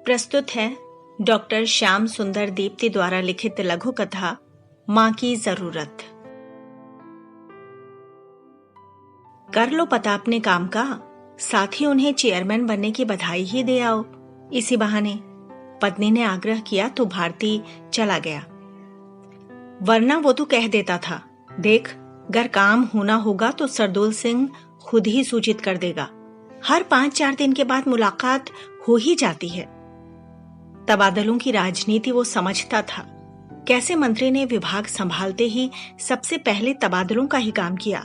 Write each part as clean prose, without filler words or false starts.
प्रस्तुत है डॉक्टर श्याम सुंदर दीप्ति द्वारा लिखित लघु कथा मां की जरूरत। कर लो पता अपने काम का, साथ ही उन्हें चेयरमैन बनने की बधाई ही दे आओ। इसी बहाने पत्नी ने आग्रह किया तो भारती चला गया। वरना वो तो कह देता था, देख अगर काम होना होगा तो सरदूल सिंह खुद ही सूचित कर देगा। हर 5-4 दिन के बाद मुलाकात हो ही जाती है। तबादलों की राजनीति वो समझता था। कैसे मंत्री ने विभाग संभालते ही सबसे पहले तबादलों का ही काम किया।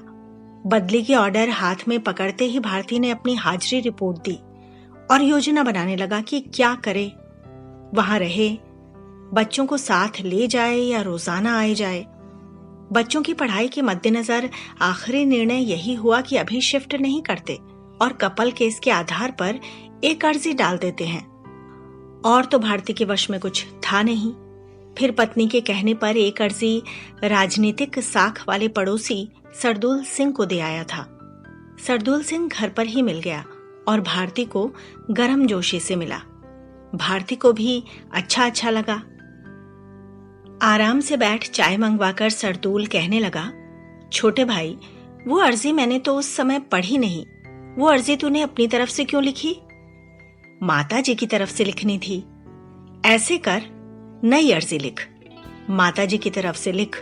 बदली के ऑर्डर हाथ में पकड़ते ही भारती ने अपनी हाजिरी रिपोर्ट दी और योजना बनाने लगा कि क्या करे। वहां रहे, बच्चों को साथ ले जाए या रोजाना आए जाए। बच्चों की पढ़ाई के मद्देनजर आखिरी निर्णय यही हुआ कि अभी शिफ्ट नहीं करते और कपल केस के आधार पर एक अर्जी डाल देते हैं। और तो भारती के वश में कुछ था नहीं। फिर पत्नी के कहने पर एक अर्जी राजनीतिक साख वाले पड़ोसी सरदूल सिंह को दे आया था। सरदूल सिंह घर पर ही मिल गया और भारती को गर्मजोशी से मिला। भारती को भी अच्छा लगा। आराम से बैठ चाय मंगवाकर सरदूल कहने लगा, छोटे भाई, वो अर्जी मैंने तो उस समय पढ़ी नहीं। वो अर्जी तूने अपनी तरफ से क्यों लिखी? माता जी की तरफ से लिखनी थी। ऐसे कर, नई अर्जी लिख। माता जी की तरफ से लिख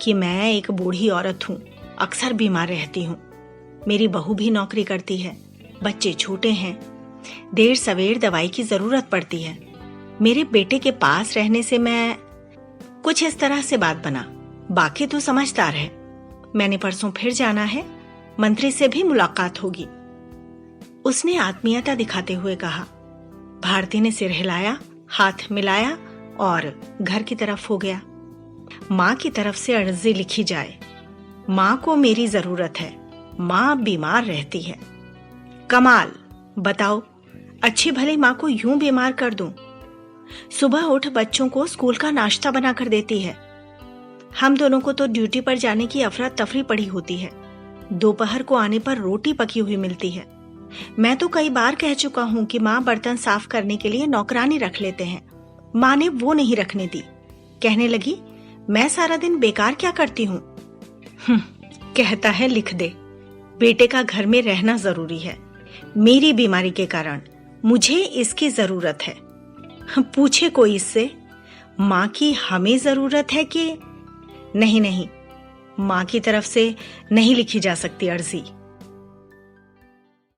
कि मैं एक बूढ़ी औरत हूं, अक्सर बीमार रहती हूं। मेरी बहू भी नौकरी करती है, बच्चे छोटे हैं, देर सवेर दवाई की जरूरत पड़ती है। मेरे बेटे के पास रहने से मैं कुछ इस तरह से बात बना। बाकी तो समझदार है। मैंने परसों फिर जाना है, मंत्री से भी मुलाकात होगी, उसने आत्मीयता दिखाते हुए कहा। भारती ने सिर हिलाया, हाथ मिलाया और घर की तरफ हो गया। मां की तरफ से अर्जी लिखी जाए। मां को मेरी जरूरत है, मां बीमार रहती है। कमाल, बताओ, अच्छी भली मां को यूं बीमार कर दूं। सुबह उठ बच्चों को स्कूल का नाश्ता बना कर देती है। हम दोनों को तो ड्यूटी पर जाने की अफरा तफरी पड़ी होती है। दोपहर को आने पर रोटी पकी हुई मिलती है। मैं तो कई बार कह चुका हूं कि मां बर्तन साफ करने के लिए नौकरानी रख लेते हैं। मां ने वो नहीं रखने दी। कहने लगी, मैं सारा दिन बेकार क्या करती हूं? कहता है लिख दे। बेटे का घर में रहना जरूरी है। मेरी बीमारी के कारण मुझे इसकी जरूरत है। पूछे कोई इससे, मां की हमें जरूरत है कि नहीं, मां की तरफ से नहीं लिखी जा सकती अर्जी।